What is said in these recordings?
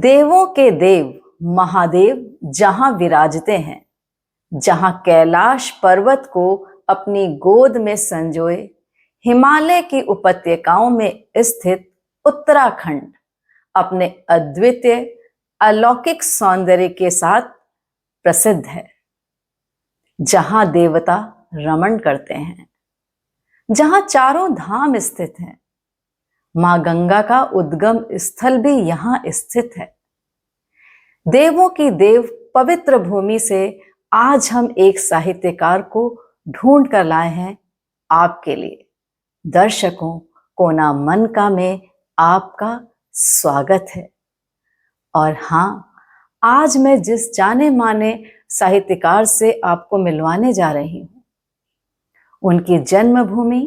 देवों के देव महादेव जहां विराजते हैं, जहां कैलाश पर्वत को अपनी गोद में संजोए हिमालय की उपत्यकाओं में स्थित उत्तराखंड अपने अद्वितीय अलौकिक सौंदर्य के साथ प्रसिद्ध है। जहां देवता रमण करते हैं, जहां चारों धाम स्थित हैं, मां गंगा का उद्गम स्थल भी यहां स्थित है। देवों की देव पवित्र भूमि से आज हम एक साहित्यकार को ढूंढ कर लाए हैं आपके लिए। दर्शकों, कोना मन का में आपका स्वागत है। और हाँ, आज मैं जिस जाने माने साहित्यकार से आपको मिलवाने जा रही हूं, उनकी जन्मभूमि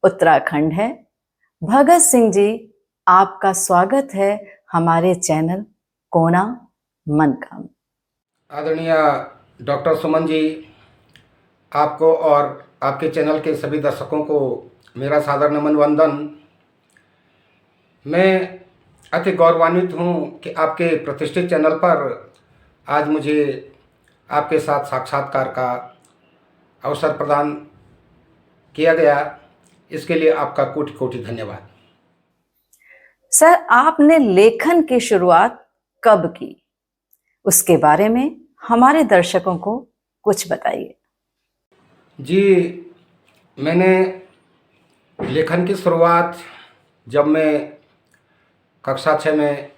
उत्तराखंड है। भगत सिंह जी, आपका स्वागत है हमारे चैनल कोना मन का में। आदरणीय डॉक्टर सुमन जी, आपको और आपके चैनल के सभी दर्शकों को मेरा सादर नमन वंदन। मैं अति गौरवान्वित हूँ कि आपके प्रतिष्ठित चैनल पर आज मुझे आपके साथ साक्षात्कार का अवसर प्रदान किया गया। इसके लिए आपका कोटि कोटि धन्यवाद। सर, आपने लेखन की शुरुआत कब की, उसके बारे में हमारे दर्शकों को कुछ बताइए। जी, मैंने लेखन की शुरुआत जब मैं कक्षा 6 में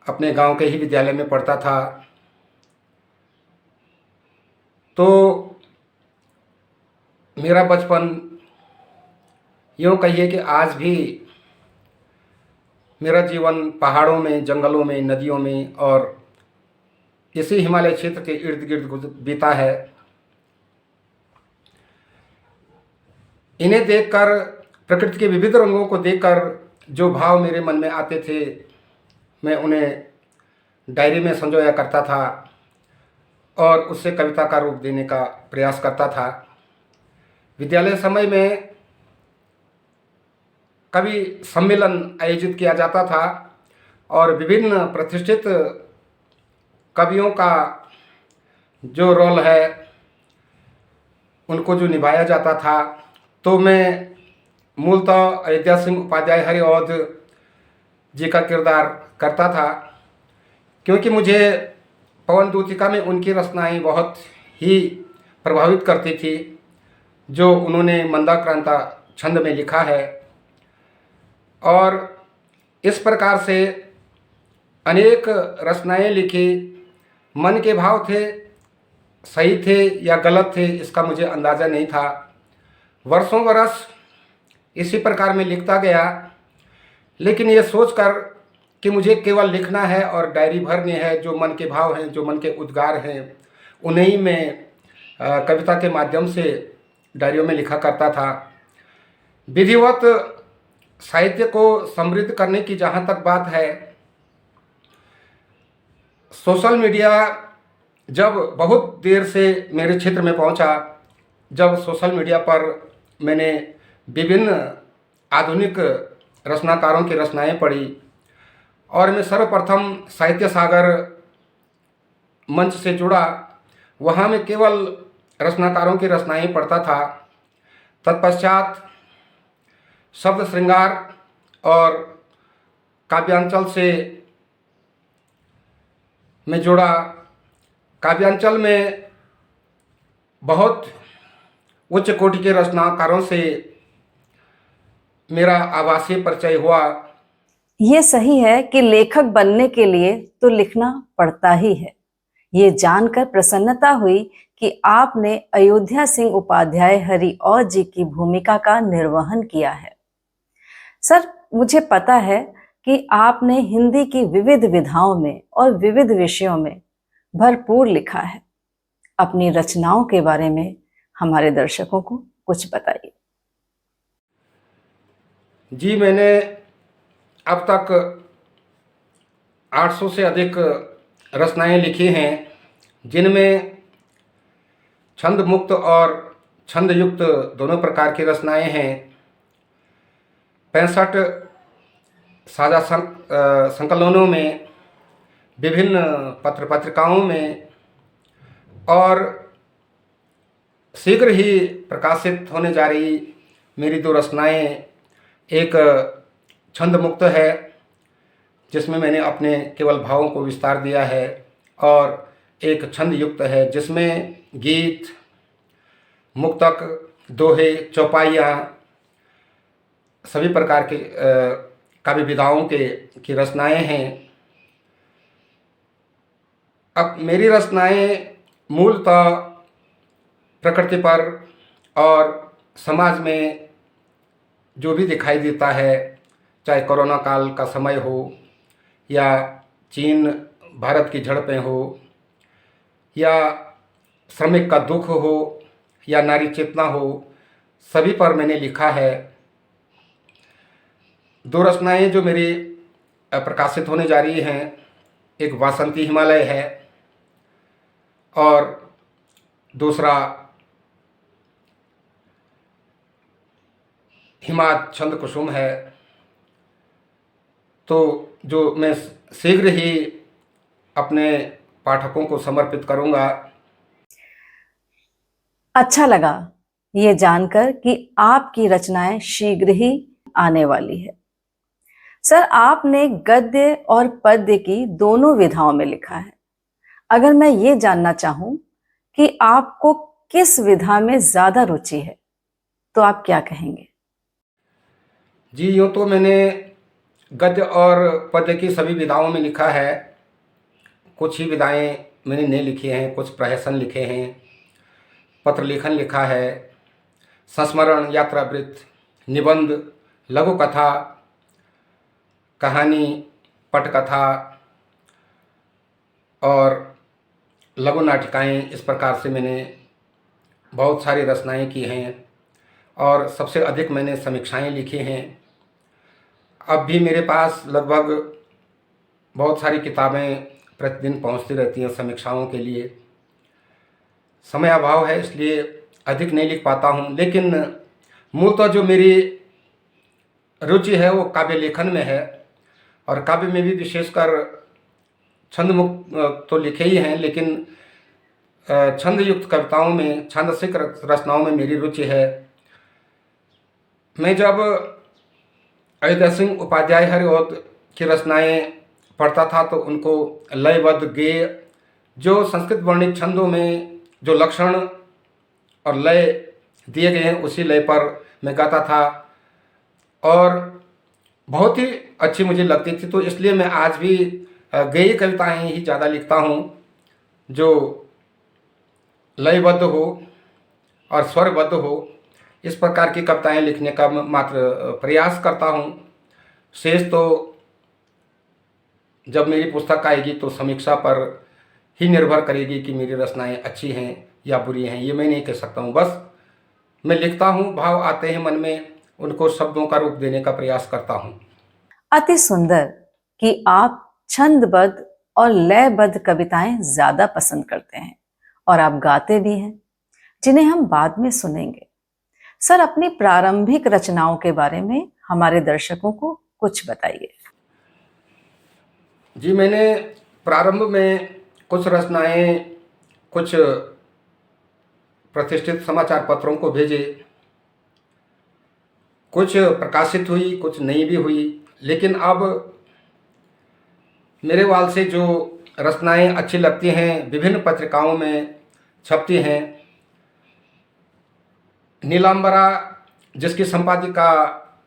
अपने गांव के ही विद्यालय में पढ़ता था, तो मेरा बचपन यूँ कहिए कि आज भी मेरा जीवन पहाड़ों में, जंगलों में, नदियों में और इसी हिमालय क्षेत्र के इर्द गिर्द बीता है। इन्हें देखकर, प्रकृति के विविध रंगों को देखकर जो भाव मेरे मन में आते थे, मैं उन्हें डायरी में संजोया करता था और उससे कविता का रूप देने का प्रयास करता था। विद्यालय समय में कवि सम्मेलन आयोजित किया जाता था और विभिन्न प्रतिष्ठित कवियों का जो रोल है उनको जो निभाया जाता था, तो मैं मूलतः अयोध्या सिंह उपाध्याय हरिऔध जी का किरदार करता था, क्योंकि मुझे पवन दूतिका में उनकी रचनाएं बहुत ही प्रभावित करती थी, जो उन्होंने मंदाक्रांता छंद में लिखा है। और इस प्रकार से अनेक रचनाएं लिखी। मन के भाव थे, सही थे या गलत थे, इसका मुझे अंदाज़ा नहीं था। वर्षों बरस इसी प्रकार में लिखता गया, लेकिन ये सोचकर कि मुझे केवल लिखना है और डायरी भरनी है, जो मन के भाव हैं, जो मन के उद्गार हैं, उन्हें मैं कविता के माध्यम से डायरियों में लिखा करता था। विधिवत साहित्य को समृद्ध करने की जहाँ तक बात है, सोशल मीडिया जब बहुत देर से मेरे क्षेत्र में पहुँचा, जब सोशल मीडिया पर मैंने विभिन्न आधुनिक रचनाकारों की रचनाएं पढ़ी और मैं सर्वप्रथम साहित्य सागर मंच से जुड़ा, वहाँ मैं केवल रचनाकारों की रचनाएं पढ़ता था। तत्पश्चात शब्द श्रृंगार और काव्यांचल से मैं जुड़ा। काव्यांचल में बहुत उच्च कोटि के रचनाकारों से मेरा आभासी परिचय हुआ। ये सही है कि लेखक बनने के लिए तो लिखना पड़ता ही है। ये जानकर प्रसन्नता हुई कि आपने अयोध्या सिंह उपाध्याय हरिऔध जी की भूमिका का निर्वहन किया है। सर, मुझे पता है कि आपने हिंदी की विविध विधाओं में और विविध विषयों में भरपूर लिखा है। अपनी रचनाओं के बारे में हमारे दर्शकों को कुछ बताइए। जी, मैंने अब तक 800 से अधिक रचनाएं लिखी हैं, जिनमें छंद मुक्त और छंद युक्त दोनों प्रकार की रचनाएं हैं। 65 साझा संकलनों में, विभिन्न पत्र पत्रिकाओं में और शीघ्र ही प्रकाशित होने जा रही मेरी 2 रचनाएं, एक छंद मुक्त है जिसमें मैंने अपने केवल भावों को विस्तार दिया है, और एक छंद युक्त है जिसमें गीत, मुक्तक, दोहे, चौपाइयाँ, सभी प्रकार के काव्य विधाओं की रचनाएं हैं। अब मेरी रचनाएं मूलतः प्रकृति पर और समाज में जो भी दिखाई देता है, चाहे कोरोना काल का समय हो या चीन भारत की झड़पें हो या श्रमिक का दुख हो या नारी चेतना हो, सभी पर मैंने लिखा है। 2 रचनाएं जो मेरी प्रकाशित होने जा रही हैं, एक वासंती हिमालय है और दूसरा हिमाद छंद कुसुम है। तो जो मैं शीघ्र ही अपने पाठकों को समर्पित करूंगा। अच्छा लगा ये जानकर कि आपकी रचनाएं शीघ्र ही आने वाली है। सर, आपने गद्य और पद्य की दोनों विधाओं में लिखा है। अगर मैं ये जानना चाहूं कि आपको किस विधा में ज्यादा रुचि है, तो आप क्या कहेंगे? जी, यूँ तो मैंने गद्य और पद्य की सभी विधाओं में लिखा है। कुछ ही विधाएं मैंने नहीं लिखी हैं, कुछ प्रहसन लिखे हैं, पत्र लेखन लिखा है, संस्मरण, यात्रावृत्त, निबंध, लघु कथा, कहानी, पटकथा और लघु नाटिकाएँ, इस प्रकार से मैंने बहुत सारी रचनाएं की हैं और सबसे अधिक मैंने समीक्षाएं लिखी हैं। अब भी मेरे पास लगभग बहुत सारी किताबें प्रतिदिन पहुंचती रहती हैं समीक्षाओं के लिए। समय अभाव है इसलिए अधिक नहीं लिख पाता हूं, लेकिन मूलतः जो मेरी रुचि है वो काव्य लेखन में है। और काव्य में भी विशेषकर छंद मुक्त तो लिखे ही हैं, लेकिन छंद युक्त कविताओं में, छांदसिक रचनाओं में मेरी रुचि है। मैं जब अयोध्या सिंह उपाध्याय हरिऔध की रचनाएं पढ़ता था तो उनको लयबद्ध गेय, जो संस्कृत वर्णित छंदों में जो लक्षण और लय दिए गए हैं उसी लय पर मैं गाता था और बहुत ही अच्छी मुझे लगती थी। तो इसलिए मैं आज भी गेय कविताएं ही ज़्यादा लिखता हूँ जो लयबद्ध हो और स्वरबद्ध हो। इस प्रकार की कविताएं लिखने का मात्र प्रयास करता हूँ। शेष तो जब मेरी पुस्तक आएगी तो समीक्षा पर ही निर्भर करेगी कि मेरी रचनाएं अच्छी हैं या बुरी हैं, ये मैं नहीं कह सकता हूँ। बस मैं लिखता हूँ, भाव आते हैं मन में, उनको शब्दों का रूप देने का प्रयास करता हूँ। अति सुंदर कि आप छंदबद्ध और लयबद्ध कविताएं ज्यादा पसंद करते हैं और आप गाते भी हैं, जिन्हें हम बाद में सुनेंगे। सर, अपनी प्रारंभिक रचनाओं के बारे में हमारे दर्शकों को कुछ बताइए। जी, मैंने प्रारंभ में कुछ रचनाएं कुछ प्रतिष्ठित समाचार पत्रों को भेजे, कुछ प्रकाशित हुई, कुछ नहीं भी हुई। लेकिन अब मेरे वाल से जो रचनाएं अच्छी लगती हैं विभिन्न पत्रिकाओं में छपती हैं। नीलांबरा, जिसकी संपादिका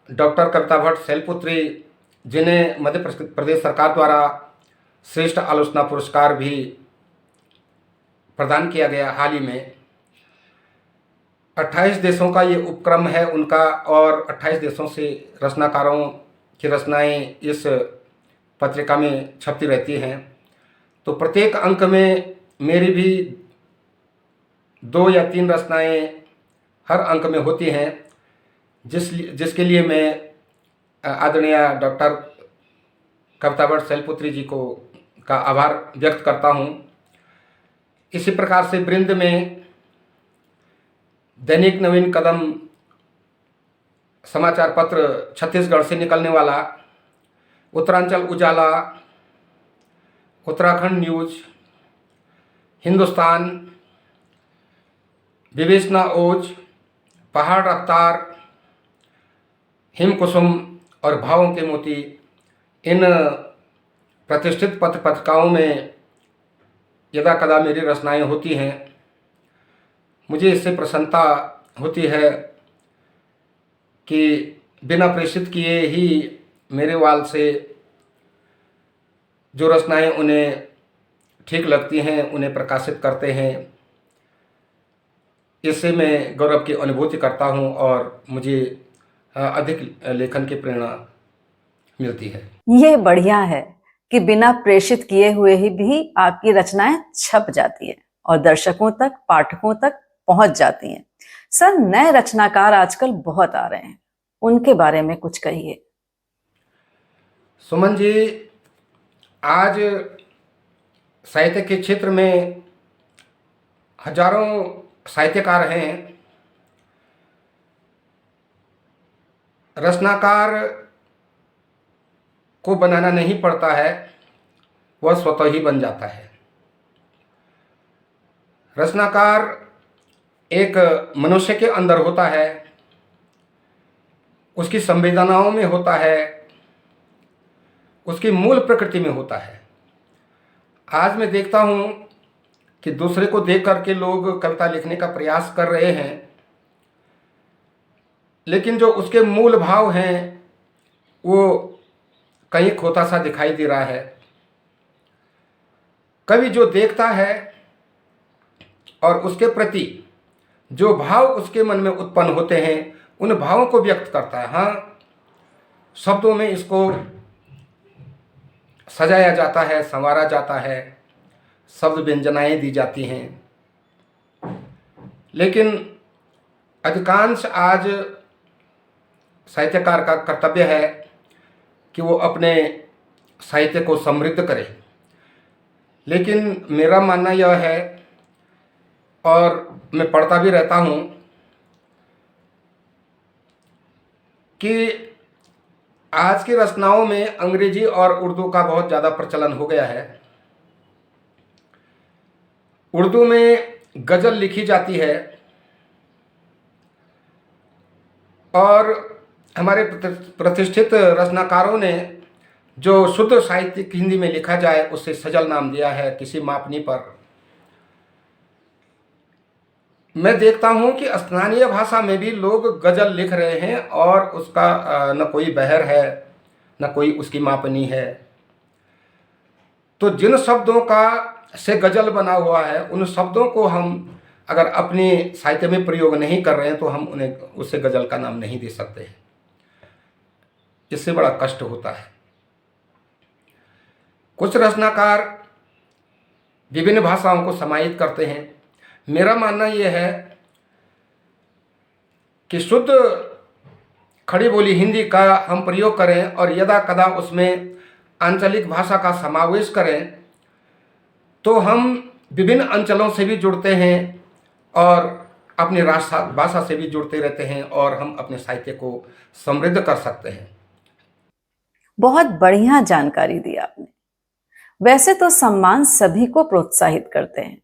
डॉक्टर कविता भट्ट शैलपुत्री, जिन्हें मध्य प्रदेश सरकार द्वारा श्रेष्ठ आलोचना पुरस्कार भी प्रदान किया गया हाल ही में। 28 देशों का ये उपक्रम है उनका और 28 देशों से रचनाकारों की रचनाएं इस पत्रिका में छपती रहती हैं। तो प्रत्येक अंक में मेरी भी 2 या 3 रचनाएं हर अंक में होती हैं, जिसके लिए मैं आदरणीय डॉक्टर कविता भट्ट शैलपुत्री जी का आभार व्यक्त करता हूँ। इसी प्रकार से वृंद में दैनिक नवीन कदम समाचार पत्र छत्तीसगढ़ से निकलने वाला, उत्तरांचल उजाला, उत्तराखंड न्यूज़, हिंदुस्तान, विवेचना ओज, पहाड़ रफ्तार, हिम कुसुम और भावों के मोती, इन प्रतिष्ठित पत्र पत्रिकाओं में यदा कदा मेरी रचनाएं होती हैं। मुझे इससे प्रसन्नता होती है कि बिना प्रेषित किए ही मेरे वाल से जो रचनाएं उन्हें ठीक लगती हैं उन्हें प्रकाशित करते हैं। इससे मैं गौरव की अनुभूति करता हूं और मुझे अधिक लेखन की प्रेरणा मिलती है। ये बढ़िया है कि बिना प्रेषित किए हुए ही भी आपकी रचनाएं छप जाती है और दर्शकों तक, पाठकों तक पहुंच जाती हैं। सर, नए रचनाकार आजकल बहुत आ रहे हैं, उनके बारे में कुछ कहिए। सुमन जी, आज साहित्य के क्षेत्र में हजारों साहित्यकार हैं। रचनाकार को बनाना नहीं पड़ता है, वह स्वतः ही बन जाता है। रचनाकार एक मनुष्य के अंदर होता है, उसकी संवेदनाओं में होता है, उसकी मूल प्रकृति में होता है। आज मैं देखता हूँ कि दूसरे को देख करके लोग कविता लिखने का प्रयास कर रहे हैं, लेकिन जो उसके मूल भाव हैं वो कहीं खोता सा दिखाई दे रहा है। कवि जो देखता है और उसके प्रति जो भाव उसके मन में उत्पन्न होते हैं उन भावों को व्यक्त करता है। हाँ, शब्दों में इसको सजाया जाता है, संवारा जाता है, शब्द व्यंजनाएं दी जाती हैं, लेकिन अधिकांश आज साहित्यकार का कर्तव्य है कि वो अपने साहित्य को समृद्ध करे। लेकिन मेरा मानना यह है, और मैं पढ़ता भी रहता हूँ, कि आज की रचनाओं में अंग्रेजी और उर्दू का बहुत ज़्यादा प्रचलन हो गया है। उर्दू में गज़ल लिखी जाती है और हमारे प्रतिष्ठित रचनाकारों ने जो शुद्ध साहित्यिक हिंदी में लिखा जाए उसे सजल नाम दिया है किसी मापनी पर। मैं देखता हूं कि स्थानीय भाषा में भी लोग गज़ल लिख रहे हैं और उसका न कोई बहर है न कोई उसकी मापनी है। तो जिन शब्दों का से गज़ल बना हुआ है उन शब्दों को हम अगर अपने साहित्य में प्रयोग नहीं कर रहे हैं तो हम उन्हें उससे गज़ल का नाम नहीं दे सकते हैं। इससे बड़ा कष्ट होता है। कुछ रचनाकार विभिन्न भाषाओं को समाहित करते हैं। मेरा मानना यह है कि शुद्ध खड़ी बोली हिंदी का हम प्रयोग करें और यदा कदा उसमें आंचलिक भाषा का समावेश करें तो हम विभिन्न अंचलों से भी जुड़ते हैं और अपनी भाषा से भी जुड़ते रहते हैं और हम अपने साहित्य को समृद्ध कर सकते हैं। बहुत बढ़िया जानकारी दी आपने। वैसे तो सम्मान सभी को प्रोत्साहित करते हैं,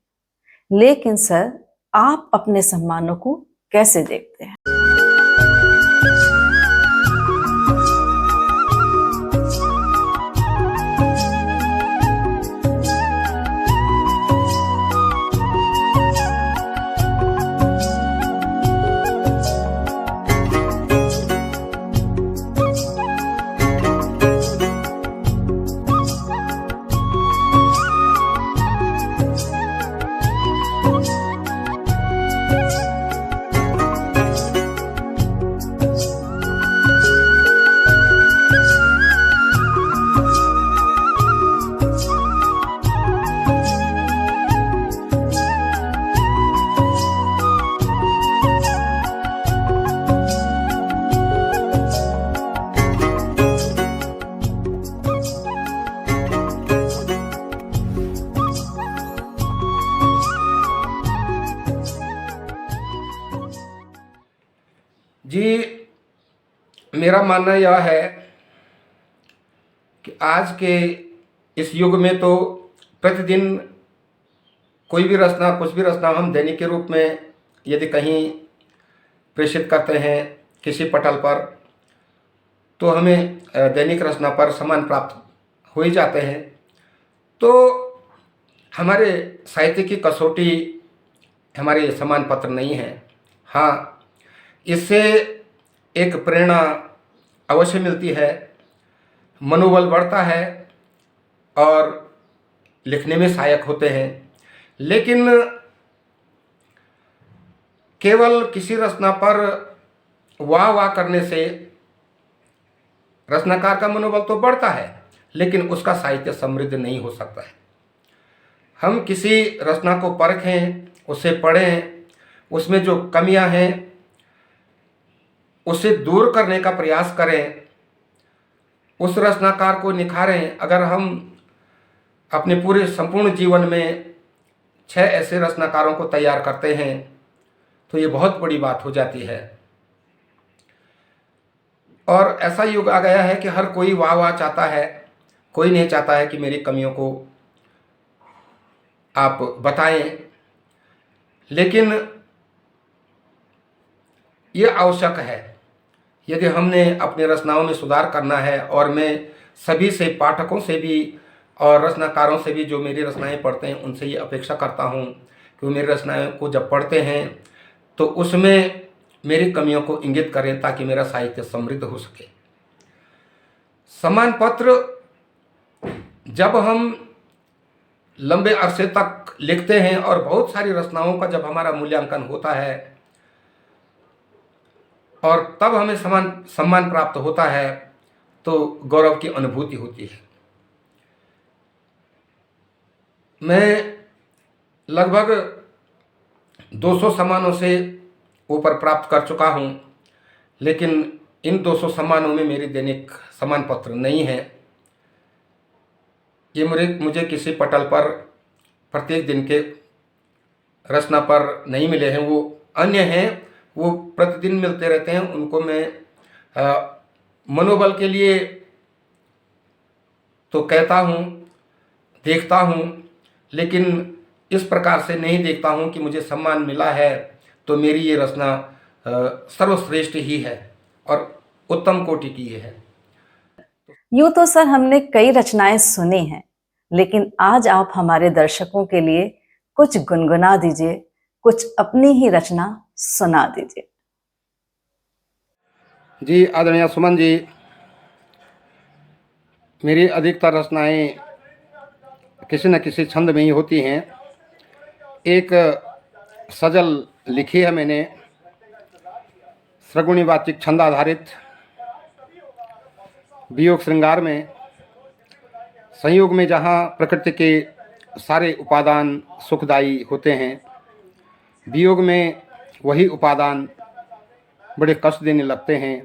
लेकिन सर, आप अपने सम्मानों को कैसे देखते हैं? जी, मेरा मानना यह है कि आज के इस युग में तो प्रतिदिन कोई भी रचना, कुछ भी रचना हम दैनिक के रूप में यदि कहीं प्रेषित करते हैं किसी पटल पर, तो हमें दैनिक रचना पर सम्मान प्राप्त हो ही जाते हैं। तो हमारे साहित्य की कसौटी हमारे सम्मान पत्र नहीं है। हाँ, इससे एक प्रेरणा अवश्य मिलती है, मनोबल बढ़ता है और लिखने में सहायक होते हैं। लेकिन केवल किसी रचना पर वाह वाह करने से रचनाकार का मनोबल तो बढ़ता है, लेकिन उसका साहित्य समृद्ध नहीं हो सकता है। हम किसी रचना को परखें, उसे पढ़ें, उसमें जो कमियां हैं उसे दूर करने का प्रयास करें, उस रचनाकार को निखारें। अगर हम अपने पूरे संपूर्ण जीवन में 6 ऐसे रचनाकारों को तैयार करते हैं तो ये बहुत बड़ी बात हो जाती है। और ऐसा युग आ गया है कि हर कोई वाह वाह चाहता है, कोई नहीं चाहता है कि मेरी कमियों को आप बताएं। लेकिन ये आवश्यक है, यदि हमने अपनी रचनाओं में सुधार करना है। और मैं सभी से, पाठकों से भी और रचनाकारों से भी जो मेरी रचनाएं पढ़ते हैं उनसे ये अपेक्षा करता हूँ कि वो मेरी रचनाओं को जब पढ़ते हैं तो उसमें मेरी कमियों को इंगित करें, ताकि मेरा साहित्य समृद्ध हो सके। सम्मान पत्र जब हम लंबे अरसे तक लिखते हैं और बहुत सारी रचनाओं का जब हमारा मूल्यांकन होता है और तब हमें सम्मान प्राप्त होता है, तो गौरव की अनुभूति होती है। मैं लगभग 200 सम्मानों से ऊपर प्राप्त कर चुका हूँ, लेकिन इन 200 सम्मानों में मेरी दैनिक सम्मान पत्र नहीं है। ये मुझे किसी पटल पर प्रत्येक दिन के रचना पर नहीं मिले हैं, वो अन्य हैं, वो प्रतिदिन मिलते रहते हैं। उनको मैं मनोबल के लिए तो कहता हूँ, देखता हूँ, लेकिन इस प्रकार से नहीं देखता हूँ कि मुझे सम्मान मिला है तो मेरी ये रचना सर्वश्रेष्ठ ही है और उत्तम कोटि की है। यूं तो सर हमने कई रचनाएं सुनी हैं, लेकिन आज आप हमारे दर्शकों के लिए कुछ गुनगुना दीजिए, कुछ अपनी ही रचना सुना दीजिए। जी आदरणीय सुमन जी, मेरी अधिकतर रचनाएं किसी न किसी छंद में ही होती हैं। एक सजल लिखी है मैंने, श्रगुणीवाचिक छंद आधारित, वियोग श्रृंगार में। संयोग में जहाँ प्रकृति के सारे उपादान सुखदायी होते हैं, वियोग में वही उपादान बड़े कष्ट देने लगते हैं।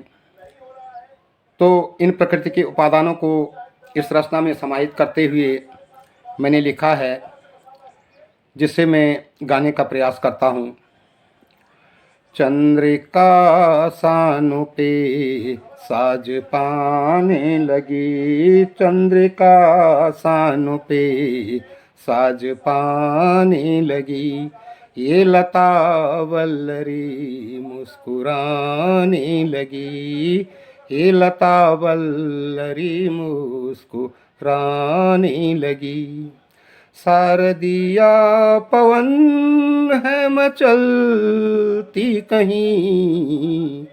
तो इन प्रकृति के उपादानों को इस रचना में समाहित करते हुए मैंने लिखा है, जिसे मैं गाने का प्रयास करता हूँ। चंद्रिका सानु पे साज पाने लगी, चंद्रिका सानु पे साज पाने लगी, ये लता वल्लरी मुस्कुराने लगी, ये लता वल्लरी मुस्कुराने लगी। शारदिया पवन है मचलती कहीं,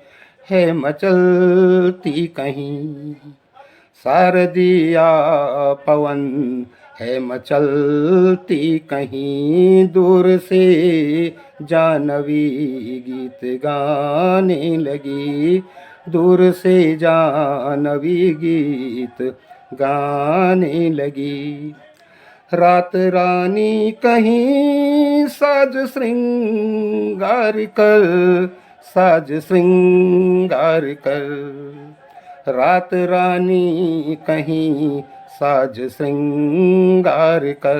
है मचलती कहीं, शारदिया पवन है मचलती कहीं, दूर से जानवी गीत गाने लगी, दूर से जानवी गीत गाने लगी। रात रानी कहीं साज श्रृंगार कर, साज श्रृंगार कर, रात रानी कहीं साज श्रृंगार कर,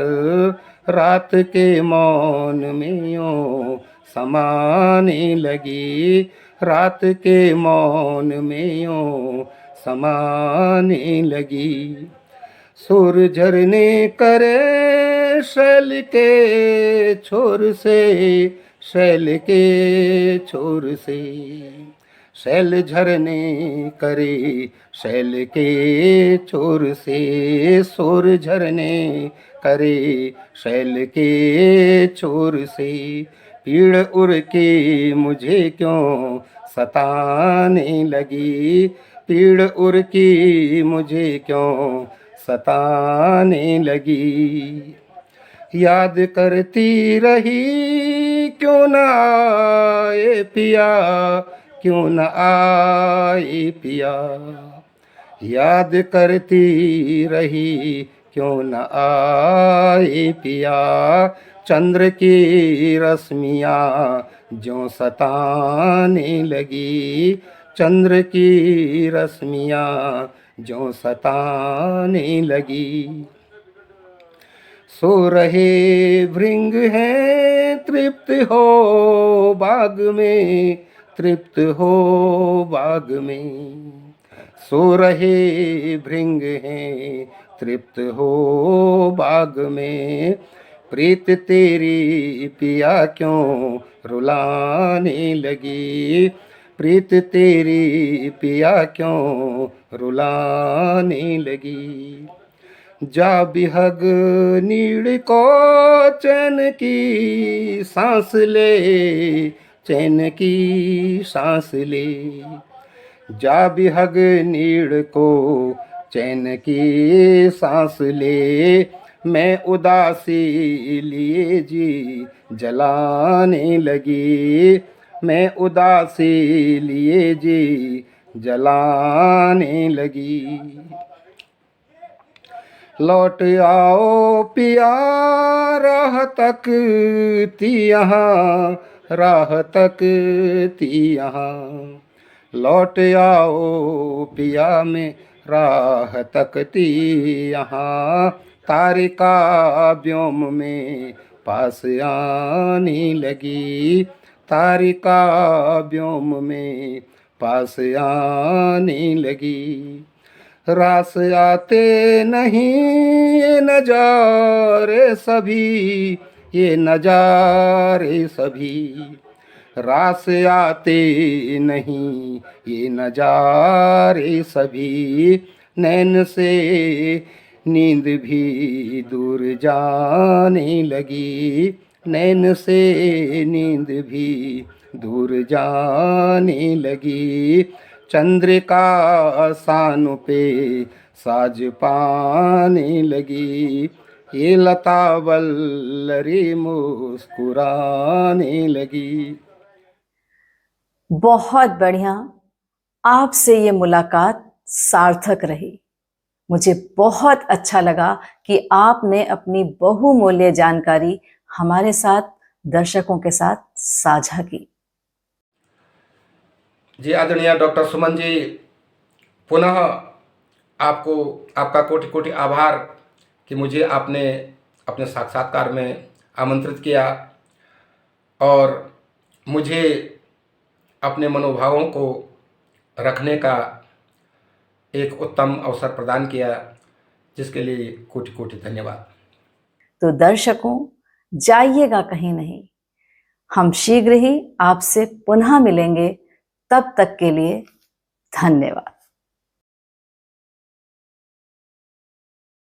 रात के मौन में यूं समाने लगी, रात के मौन में यूं समाने लगी। सुर झरने करे शैल के छोर से, शैल के छोर से। शैल झरने करे शैल के छोर से, सुर झरने करे शैल के छोर से। पीड़ उड़ के मुझे क्यों सताने लगी, पीड़ उड़ की मुझे क्यों सताने लगी। याद करती रही क्यों न आए पिया, क्यों न आए पिया। याद करती रही क्यों न आए पिया। चंद्र की रश्मियाँ जो सताने लगी, चंद्र की रश्मियाँ जो सताने लगी। सो रहे भृंग हैं तृप्त हो बाग में, तृप्त हो बाग में। सो रहे भृंग हैं तृप्त हो बाग में। प्रीत तेरी पिया क्यों रुलाने लगी, प्रीत तेरी पिया क्यों रुलाने लगी। जा बिहग नीड़ को चैन की सांस ले, चैन की सांस ले। जा बिहग नीड़ को चैन की सांस ले। मैं उदासी लिए जी जलाने लगी, मैं उदासी लिए जी जलाने लगी। लौट आओ पिया राह तक थी यहाँ, राह तक थी यहाँ। लौट आओ पिया में राह तक थी यहाँ। तारिका व्योम में पास आने लगी, तारिका व्योम में पास आने लगी। रास आते नहीं ये नजारे सभी, ये नजारे सभी। रास आते नहीं ये नजारे सभी। नैन से नींद भी दूर जाने लगी, नैन से नींद भी दूर जाने लगी। चंद्रिका सान पे साज पाने लगी, ये लता वल्लरी मुस्कुराने लगी। बहुत बढ़िया। आपसे ये मुलाकात सार्थक रही। मुझे बहुत अच्छा लगा कि आपने अपनी बहुमूल्य जानकारी हमारे साथ, दर्शकों के साथ साझा की। जी आदरणीय डॉक्टर सुमन जी, पुनः आपको आपका कोटि कोटि आभार कि मुझे आपने अपने साक्षात्कार में आमंत्रित किया और मुझे अपने मनोभावों को रखने का एक उत्तम अवसर प्रदान किया, जिसके लिए कोटि कोटि धन्यवाद। तो दर्शकों, जाइएगा कहीं नहीं, हम शीघ्र ही आपसे पुनः मिलेंगे। तब तक के लिए धन्यवाद।